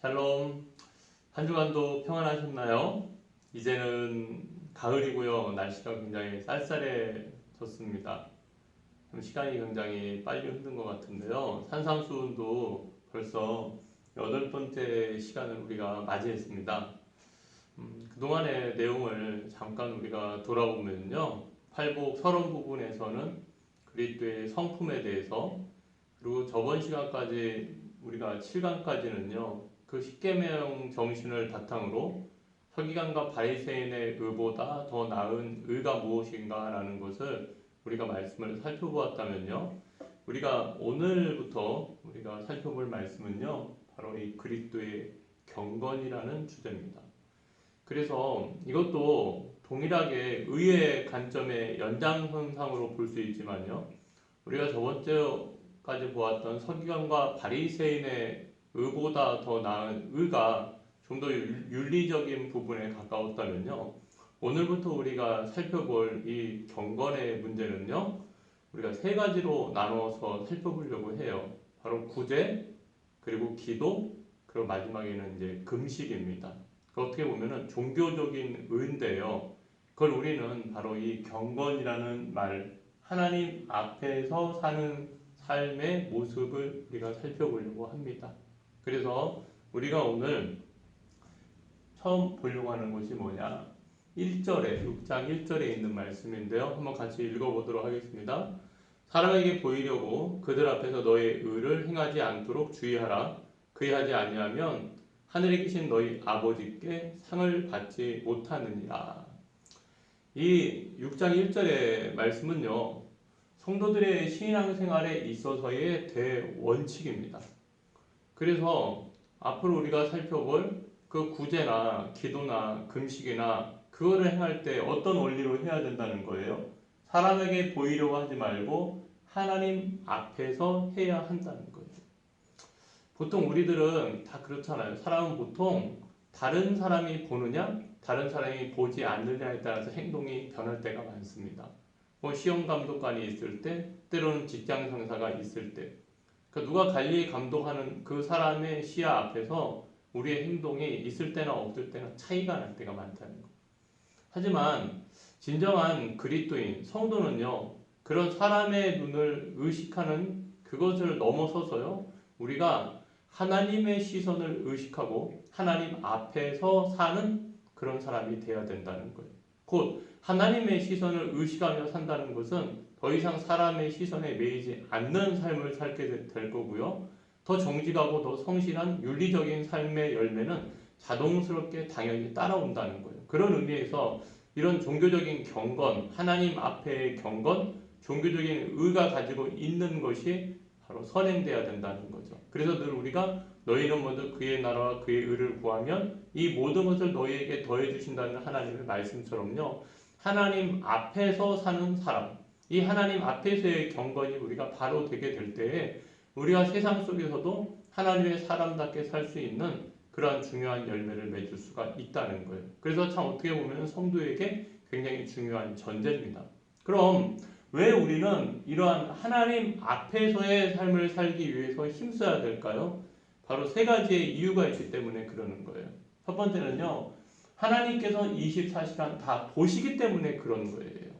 샬롬. 한 주간도 평안하셨나요? 이제는 가을이고요. 날씨가 굉장히 쌀쌀해졌습니다. 시간이 굉장히 빨리 흐른 것 같은데요. 산상수훈도 벌써 8번째 시간을 우리가 맞이했습니다. 그동안의 내용을 잠깐 우리가 돌아보면요. 팔복 서론 부분에서는 그리스도의 성품에 대해서, 그리고 저번 시간까지 우리가 7강까지는요. 그 십계명 정신을 바탕으로 서기관과 바리새인의 의보다 더 나은 의가 무엇인가 라는 것을 우리가 말씀을 살펴보았다면요. 우리가 오늘부터 우리가 살펴볼 말씀은요. 바로 이 그리스도의 경건이라는 주제입니다. 그래서 이것도 동일하게 의의 관점의 연장선상으로 볼 수 있지만요. 우리가 저번 주까지 보았던 서기관과 바리새인의 의보다 더 나은 의가 좀 더 윤리적인 부분에 가까웠다면요. 오늘부터 우리가 살펴볼 이 경건의 문제는요. 우리가 세 가지로 나누어서 살펴보려고 해요. 바로 구제, 그리고 기도, 그리고 마지막에는 이제 금식입니다. 어떻게 보면은 종교적인 의인데요. 그걸 우리는 바로 이 경건이라는 말, 하나님 앞에서 사는 삶의 모습을 우리가 살펴보려고 합니다. 그래서 우리가 오늘 처음 보려고 하는 것이 뭐냐? 1절에, 6장 1절에 있는 말씀인데요. 한번 같이 읽어보도록 하겠습니다. 사람에게 보이려고 그들 앞에서 너의 의를 행하지 않도록 주의하라. 그리하지 아니하면 하늘에 계신 너희 아버지께 상을 받지 못하느니라. 이 6장 1절의 말씀은요. 성도들의 신앙생활에 있어서의 대원칙입니다. 그래서 앞으로 우리가 살펴볼 그 구제나 기도나 금식이나 그거를 행할 때 어떤 원리로 해야 된다는 거예요. 사람에게 보이려고 하지 말고 하나님 앞에서 해야 한다는 거예요. 보통 우리들은 다 그렇잖아요. 사람은 보통 다른 사람이 보느냐, 다른 사람이 보지 않느냐에 따라서 행동이 변할 때가 많습니다. 시험 감독관이 있을 때, 때로는 직장 상사가 있을 때, 누가 관리 감독하는 그 사람의 시야 앞에서 우리의 행동이 있을 때나 없을 때나 차이가 날 때가 많다는 거예요. 하지만 진정한 그리스도인 성도는요, 그런 사람의 눈을 의식하는 그것을 넘어서서요, 우리가 하나님의 시선을 의식하고 하나님 앞에서 사는 그런 사람이 되어야 된다는 거예요. 곧 하나님의 시선을 의식하며 산다는 것은 더 이상 사람의 시선에 매이지 않는 삶을 살게 될 거고요. 더 정직하고 더 성실한 윤리적인 삶의 열매는 자동스럽게 당연히 따라온다는 거예요. 그런 의미에서 이런 종교적인 경건, 하나님 앞의 경건, 종교적인 의가 가지고 있는 것이 바로 선행돼야 된다는 거죠. 그래서 늘 우리가 너희는 먼저 그의 나라와 그의 의를 구하면 이 모든 것을 너희에게 더해 주신다는 하나님의 말씀처럼요. 하나님 앞에서 사는 사람, 이 하나님 앞에서의 경건이 우리가 바로 되게 될 때에 우리가 세상 속에서도 하나님의 사람답게 살 수 있는 그러한 중요한 열매를 맺을 수가 있다는 거예요. 그래서 참 어떻게 보면 성도에게 굉장히 중요한 전제입니다. 그럼 왜 우리는 이러한 하나님 앞에서의 삶을 살기 위해서 힘써야 될까요? 바로 세 가지의 이유가 있기 때문에 그러는 거예요. 첫 번째는요, 하나님께서 24시간 다 보시기 때문에 그런 거예요.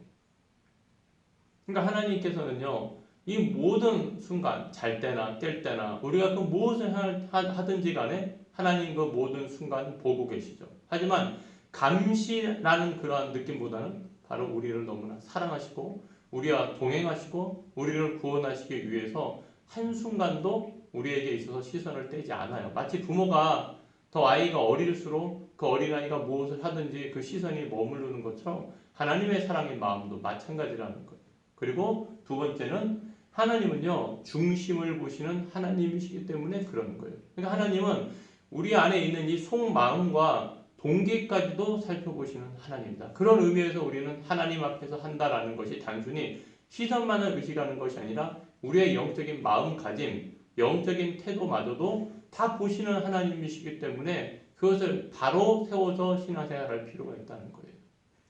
그러니까 하나님께서는요, 이 모든 순간, 잘 때나 깰 때나 우리가 그 무엇을 하든지 간에 하나님 그 모든 순간 보고 계시죠. 하지만 감시라는 그러한 느낌보다는 바로 우리를 너무나 사랑하시고 우리와 동행하시고 우리를 구원하시기 위해서 한순간도 우리에게 있어서 시선을 떼지 않아요. 마치 부모가 더 아이가 어릴수록 그 어린아이가 무엇을 하든지 그 시선이 머무르는 것처럼 하나님의 사랑의 마음도 마찬가지라는 거예요. 그리고 두 번째는 하나님은요, 중심을 보시는 하나님이시기 때문에 그런 거예요. 그러니까 하나님은 우리 안에 있는 이 속마음과 동기까지도 살펴보시는 하나님이다. 그런 의미에서 우리는 하나님 앞에서 한다라는 것이 단순히 시선만을 의식하는 것이 아니라 우리의 영적인 마음가짐, 영적인 태도마저도 다 보시는 하나님이시기 때문에 그것을 바로 세워서 신앙생활할 필요가 있다는 거예요.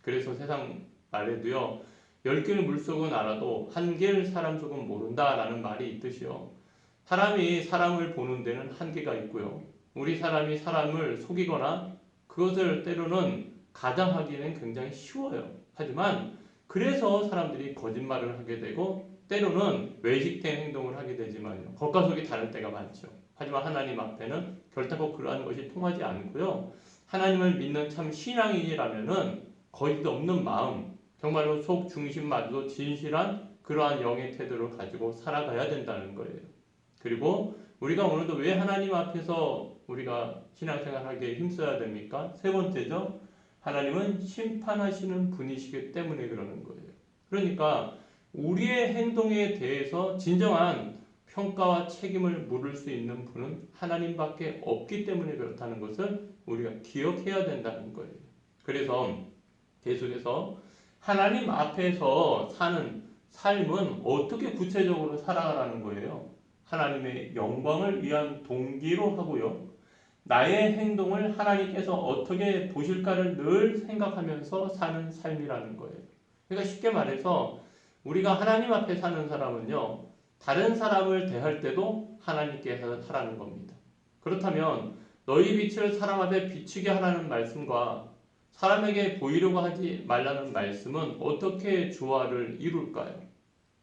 그래서 세상 말에도요, 10개의 물속은 알아도 한 개의 사람 속은 모른다라는 말이 있듯이요. 사람이 사람을 보는 데는 한계가 있고요. 우리 사람이 사람을 속이거나 그것을 때로는 가장하기는 굉장히 쉬워요. 하지만 그래서 사람들이 거짓말을 하게 되고 때로는 외식된 행동을 하게 되지만요. 겉과 속이 다를 때가 많죠. 하지만 하나님 앞에는 결코 그러한 것이 통하지 않고요. 하나님을 믿는 참 신앙인이라면은 거짓 없는 마음, 정말로 속 중심마저도 진실한 그러한 영의 태도를 가지고 살아가야 된다는 거예요. 그리고 우리가 오늘도 왜 하나님 앞에서 우리가 신앙생활하기에 힘써야 됩니까? 세 번째죠. 하나님은 심판하시는 분이시기 때문에 그러는 거예요. 그러니까 우리의 행동에 대해서 진정한 평가와 책임을 물을 수 있는 분은 하나님밖에 없기 때문에 그렇다는 것을 우리가 기억해야 된다는 거예요. 그래서 계속해서 하나님 앞에서 사는 삶은 어떻게 구체적으로 살아가라는 거예요. 하나님의 영광을 위한 동기로 하고요. 나의 행동을 하나님께서 어떻게 보실까를 늘 생각하면서 사는 삶이라는 거예요. 그러니까 쉽게 말해서 우리가 하나님 앞에 사는 사람은요, 다른 사람을 대할 때도 하나님께서 하라는 겁니다. 그렇다면 너희 빛을 사람 앞에 비추게 하라는 말씀과 사람에게 보이려고 하지 말라는 말씀은 어떻게 조화를 이룰까요?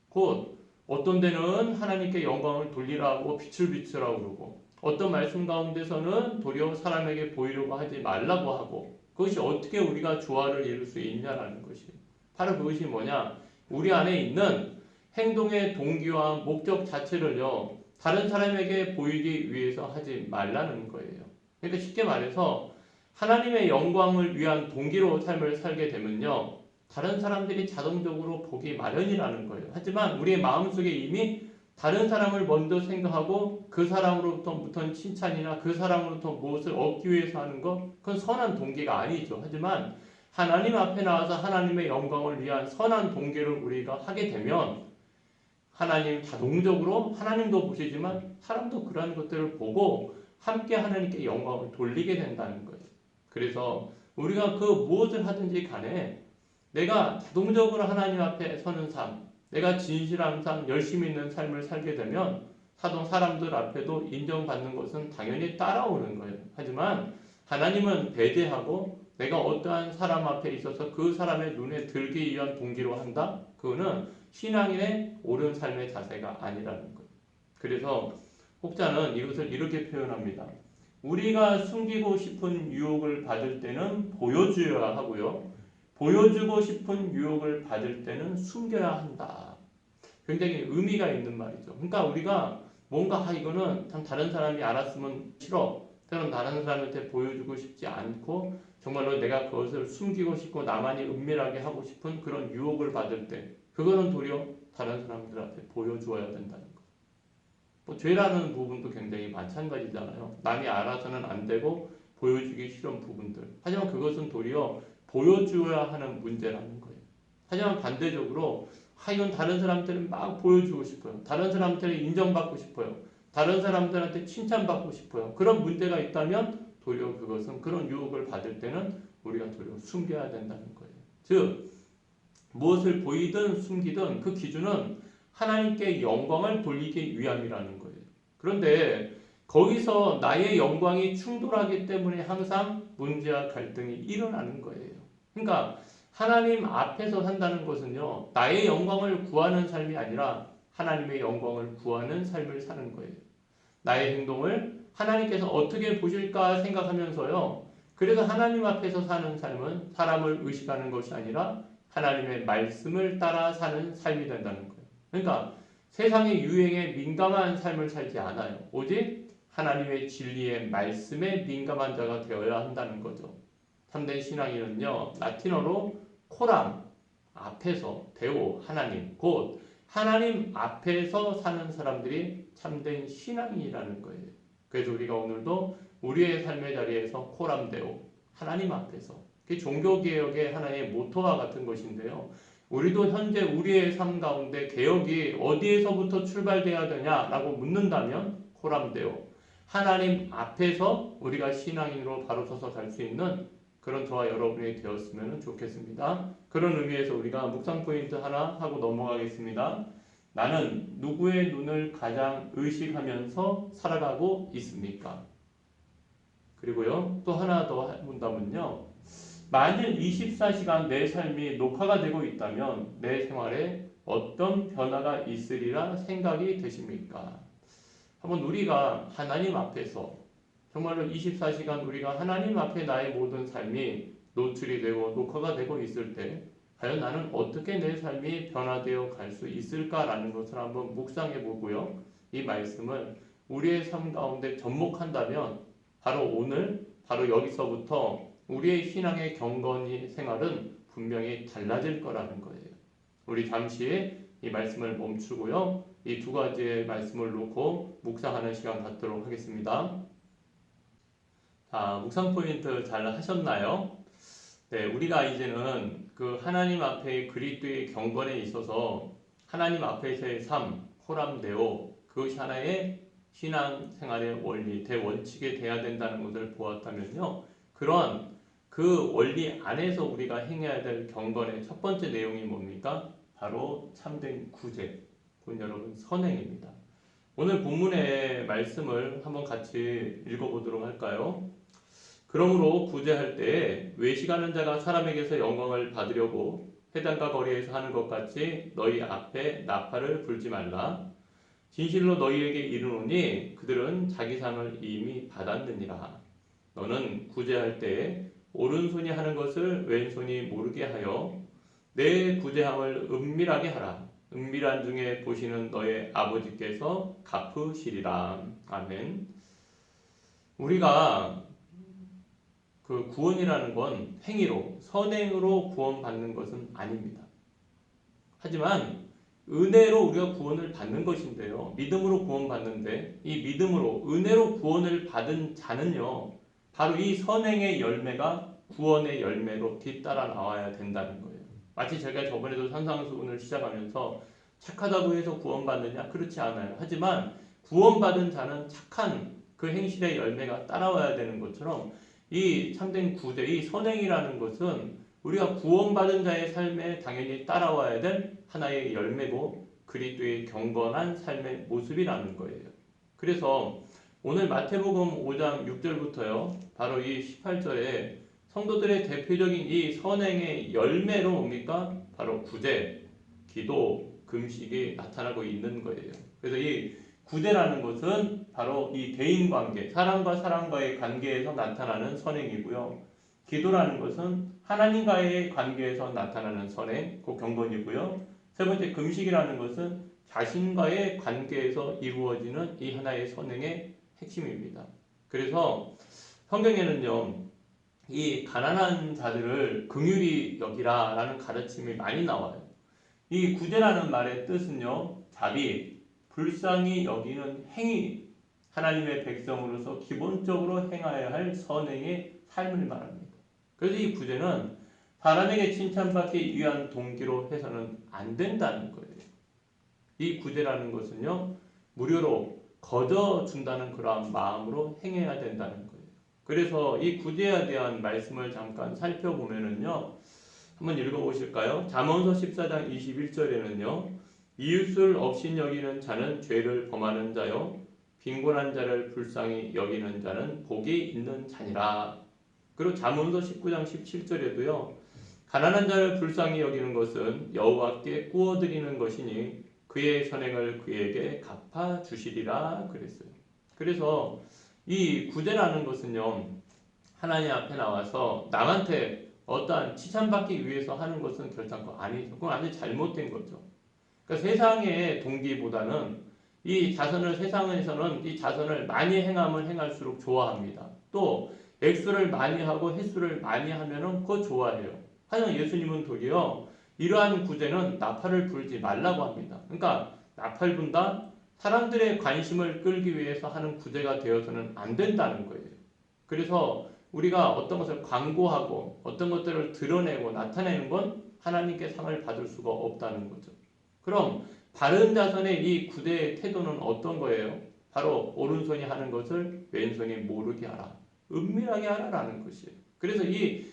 곧 어떤 데는 하나님께 영광을 돌리라고 빛을 비추라고 그러고 어떤 말씀 가운데서는 도리어 사람에게 보이려고 하지 말라고 하고 그것이 어떻게 우리가 조화를 이룰 수 있냐라는 것이에요. 바로 그것이 뭐냐? 우리 안에 있는 행동의 동기와 목적 자체를요, 다른 사람에게 보이기 위해서 하지 말라는 거예요. 그러니까 쉽게 말해서 하나님의 영광을 위한 동기로 삶을 살게 되면요, 다른 사람들이 자동적으로 보기 마련이라는 거예요. 하지만 우리의 마음속에 이미 다른 사람을 먼저 생각하고 그 사람으로부터 무슨 칭찬이나 그 사람으로부터 무엇을 얻기 위해서 하는 것, 그건 선한 동기가 아니죠. 하지만 하나님 앞에 나와서 하나님의 영광을 위한 선한 동기를 우리가 하게 되면 하나님 자동적으로 하나님도 보시지만 사람도 그러한 것들을 보고 함께 하나님께 영광을 돌리게 된다는 거예요. 그래서 우리가 그 무엇을 하든지 간에 내가 자동적으로 하나님 앞에 서는 삶, 내가 진실한 삶, 열심히 있는 삶을 살게 되면 사람들 앞에도 인정받는 것은 당연히 따라오는 거예요. 하지만 하나님은 배제하고 내가 어떠한 사람 앞에 있어서 그 사람의 눈에 들기 위한 동기로 한다? 그거는 신앙인의 옳은 삶의 자세가 아니라는 거예요. 그래서 혹자는 이것을 이렇게 표현합니다. 우리가 숨기고 싶은 유혹을 받을 때는 보여줘야 하고요. 보여주고 싶은 유혹을 받을 때는 숨겨야 한다. 굉장히 의미가 있는 말이죠. 그러니까 우리가 뭔가 이거는 참 다른 사람이 알았으면 싫어. 때론 다른 사람한테 보여주고 싶지 않고 정말로 내가 그것을 숨기고 싶고 나만이 은밀하게 하고 싶은 그런 유혹을 받을 때 그거는 도리어 다른 사람들한테 보여주어야 된다는 거예요. 뭐 죄라는 부분도 굉장히 마찬가지잖아요. 남이 알아서는 안 되고 보여주기 싫은 부분들. 하지만 그것은 도리어 보여주어야 하는 문제라는 거예요. 하지만 반대적으로 이건 다른 사람들은 막 보여주고 싶어요. 다른 사람들을 인정받고 싶어요. 다른 사람들한테 칭찬받고 싶어요. 그런 문제가 있다면 도리어 그것은 그런 유혹을 받을 때는 우리가 도리어 숨겨야 된다는 거예요. 즉 무엇을 보이든 숨기든 그 기준은 하나님께 영광을 돌리기 위함이라는 거예요. 그런데 거기서 나의 영광이 충돌하기 때문에 항상 문제와 갈등이 일어나는 거예요. 그러니까 하나님 앞에서 산다는 것은요, 나의 영광을 구하는 삶이 아니라 하나님의 영광을 구하는 삶을 사는 거예요. 나의 행동을 하나님께서 어떻게 보실까 생각하면서요, 그래서 하나님 앞에서 사는 삶은 사람을 의식하는 것이 아니라 하나님의 말씀을 따라 사는 삶이 된다는 거예요. 그러니까 세상의 유행에 민감한 삶을 살지 않아요. 오직 하나님의 진리의 말씀에 민감한 자가 되어야 한다는 거죠. 참된 신앙인은요, 라틴어로 코람, 앞에서, 데오, 하나님, 곧 하나님 앞에서 사는 사람들이 참된 신앙인이라는 거예요. 그래서 우리가 오늘도 우리의 삶의 자리에서 코람 데오, 하나님 앞에서, 그게 종교개혁의 하나의 모토와 같은 것인데요. 우리도 현재 우리의 삶 가운데 개혁이 어디에서부터 출발돼야 되냐라고 묻는다면 코람 데오, 하나님 앞에서 우리가 신앙인으로 바로 서서 갈 수 있는 그런 저와 여러분이 되었으면 좋겠습니다. 그런 의미에서 우리가 묵상 포인트 하나 하고 넘어가겠습니다. 나는 누구의 눈을 가장 의식하면서 살아가고 있습니까? 그리고요, 또 하나 더 본다면요. 만일 24시간 내 삶이 녹화가 되고 있다면 내 생활에 어떤 변화가 있으리라 생각이 되십니까? 한번 우리가 하나님 앞에서 정말로 24시간 우리가 하나님 앞에 나의 모든 삶이 노출이 되고 녹화가 되고 있을 때 과연 나는 어떻게 내 삶이 변화되어 갈 수 있을까라는 것을 한번 묵상해 보고요. 이 말씀을 우리의 삶 가운데 접목한다면 바로 오늘 바로 여기서부터 우리의 신앙의 경건이 생활은 분명히 달라질 거라는 거예요. 우리 잠시 이 말씀을 멈추고요. 이 두 가지의 말씀을 놓고 묵상하는 시간 갖도록 하겠습니다. 자, 묵상 포인트 잘 하셨나요? 네, 우리가 이제는 그 하나님 앞에 그리스도의 경건에 있어서 하나님 앞에서의 삶, 호람되어 그것이 하나의 신앙생활의 원리, 대원칙이 돼야 된다는 것을 보았다면요. 그러한 그 원리 안에서 우리가 행해야 될 경건의 첫 번째 내용이 뭡니까? 바로 참된 구제, 곧 여러분 선행입니다. 오늘 본문의 말씀을 한번 같이 읽어보도록 할까요? 그러므로 구제할 때에 외식하는 자가 사람에게서 영광을 받으려고 회당과 거리에서 하는 것 같이 너희 앞에 나팔을 불지 말라. 진실로 너희에게 이르노니 그들은 자기 상을 이미 받았느니라. 너는 구제할 때에 오른손이 하는 것을 왼손이 모르게 하여 내 구제함을 은밀하게 하라. 은밀한 중에 보시는 너의 아버지께서 갚으시리라. 아멘. 우리가 그 구원이라는 건 행위로, 선행으로 구원받는 것은 아닙니다. 하지만 은혜로 우리가 구원을 받는 것인데요. 믿음으로 구원받는데 이 믿음으로, 은혜로 구원을 받은 자는요. 바로 이 선행의 열매가 구원의 열매로 뒤따라 나와야 된다는 거예요. 마치 제가 저번에도 산상수훈을 시작하면서 착하다고 해서 구원받느냐? 그렇지 않아요. 하지만 구원받은 자는 착한 그 행실의 열매가 따라와야 되는 것처럼 이 참된 구제, 이 선행이라는 것은 우리가 구원받은 자의 삶에 당연히 따라와야 될 하나의 열매고 그리스도의 경건한 삶의 모습이라는 거예요. 그래서 오늘 마태복음 5장 6절부터요. 바로 이 18절에 성도들의 대표적인 이 선행의 열매로 뭡니까? 바로 구제, 기도, 금식이 나타나고 있는 거예요. 그래서 이 구제라는 것은 바로 이 대인관계, 사람과 사람과의 관계에서 나타나는 선행이고요. 기도라는 것은 하나님과의 관계에서 나타나는 선행, 그 경건이고요. 세 번째 금식이라는 것은 자신과의 관계에서 이루어지는 이 하나의 선행의 핵심입니다. 그래서 성경에는요, 이 가난한 자들을 긍휼히 여기라라는 가르침이 많이 나와요. 이 구제라는 말의 뜻은요, 자비, 불쌍히 여기는 행위, 하나님의 백성으로서 기본적으로 행해야 할 선행의 삶을 말합니다. 그래서 이 구제는 사람에게 칭찬받기 위한 동기로 해서는 안 된다는 거예요. 이 구제라는 것은요, 무료로 거저준다는 그러한 마음으로 행해야 된다는 거예요. 그래서 이 구제에 대한 말씀을 잠깐 살펴보면은요, 한번 읽어보실까요? 잠언서 14장 21절에는요, 이웃을 업신여기는 자는 죄를 범하는 자요, 빈곤한 자를 불쌍히 여기는 자는 복이 있는 자니라. 그리고 잠언서 19장 17절에도요, 가난한 자를 불쌍히 여기는 것은 여호와께 구워드리는 것이니 그의 선행을 그에게 갚아 주시리라 그랬어요. 그래서 이 구제라는 것은요, 하나님 앞에 나와서 남한테 어떠한 칭찬받기 위해서 하는 것은 결단코 아니죠. 그건 아주 잘못된 거죠. 그러니까 세상의 동기보다는 이 자선을, 세상에서는 이 자선을 많이 행하면 행할수록 좋아합니다. 또 액수를 많이 하고 횟수를 많이 하면은 그거 좋아해요. 하지만 예수님은 도리어 이러한 구제는 나팔을 불지 말라고 합니다. 그러니까 나팔 분다, 사람들의 관심을 끌기 위해서 하는 구제가 되어서는 안 된다는 거예요. 그래서 우리가 어떤 것을 광고하고 어떤 것들을 드러내고 나타내는 건 하나님께 상을 받을 수가 없다는 거죠. 그럼 바른 자선의 이 구제의 태도는 어떤 거예요? 바로 오른손이 하는 것을 왼손이 모르게 하라. 은밀하게 하라라는 것이에요. 그래서 이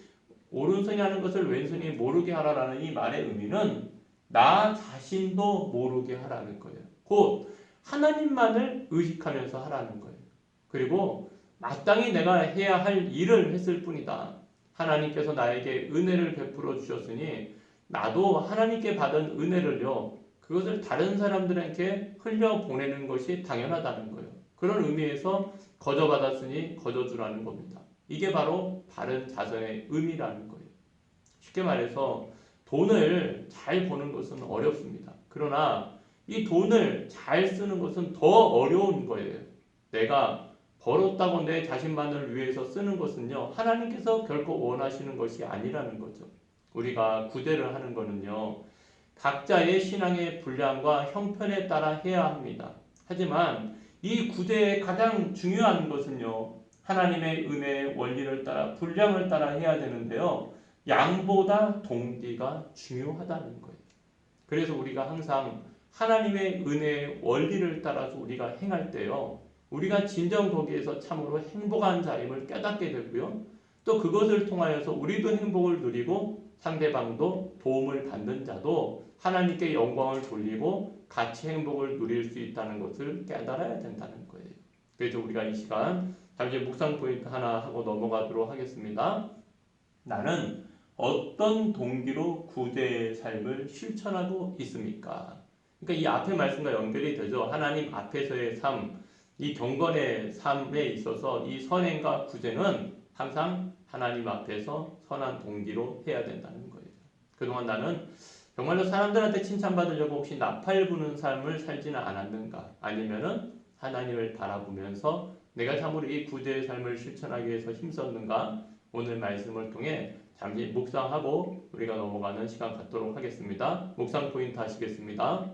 오른손이 하는 것을 왼손이 모르게 하라라는 이 말의 의미는 나 자신도 모르게 하라는 거예요. 곧 하나님만을 의식하면서 하라는 거예요. 그리고 마땅히 내가 해야 할 일을 했을 뿐이다. 하나님께서 나에게 은혜를 베풀어 주셨으니 나도 하나님께 받은 은혜를요, 그것을 다른 사람들에게 흘려보내는 것이 당연하다는 거예요. 그런 의미에서 거저 받았으니 거저 주라는 겁니다. 이게 바로 바른 자선의 의미라는 거예요. 쉽게 말해서 돈을 잘 버는 것은 어렵습니다. 그러나 이 돈을 잘 쓰는 것은 더 어려운 거예요. 내가 벌었다고 내 자신만을 위해서 쓰는 것은요, 하나님께서 결코 원하시는 것이 아니라는 거죠. 우리가 구제를 하는 거는요, 각자의 신앙의 분량과 형편에 따라 해야 합니다. 하지만 이 구제의 가장 중요한 것은요, 하나님의 은혜의 원리를 따라 분량을 따라 해야 되는데요, 양보다 동기가 중요하다는 거예요. 그래서 우리가 항상 하나님의 은혜의 원리를 따라서 우리가 행할 때요, 우리가 진정 거기에서 참으로 행복한 자임을 깨닫게 되고요, 또 그것을 통하여서 우리도 행복을 누리고 상대방도 도움을 받는 자도 하나님께 영광을 돌리고 같이 행복을 누릴 수 있다는 것을 깨달아야 된다는 거예요. 그래서 우리가 이 시간 잠시 묵상 포인트 하나 하고 넘어가도록 하겠습니다. 나는 어떤 동기로 구제의 삶을 실천하고 있습니까? 그러니까 이 앞의 말씀과 연결이 되죠. 하나님 앞에서의 삶, 이 경건의 삶에 있어서 이 선행과 구제는 항상 하나님 앞에서 선한 동기로 해야 된다는 거예요. 그동안 나는 정말로 사람들한테 칭찬받으려고 혹시 나팔 부는 삶을 살지는 않았는가? 아니면은 하나님을 바라보면서 내가 참으로 이 구제의 삶을 실천하기 위해서 힘썼는가? 오늘 말씀을 통해 잠시 묵상하고 우리가 넘어가는 시간 갖도록 하겠습니다. 묵상 포인트 하시겠습니다.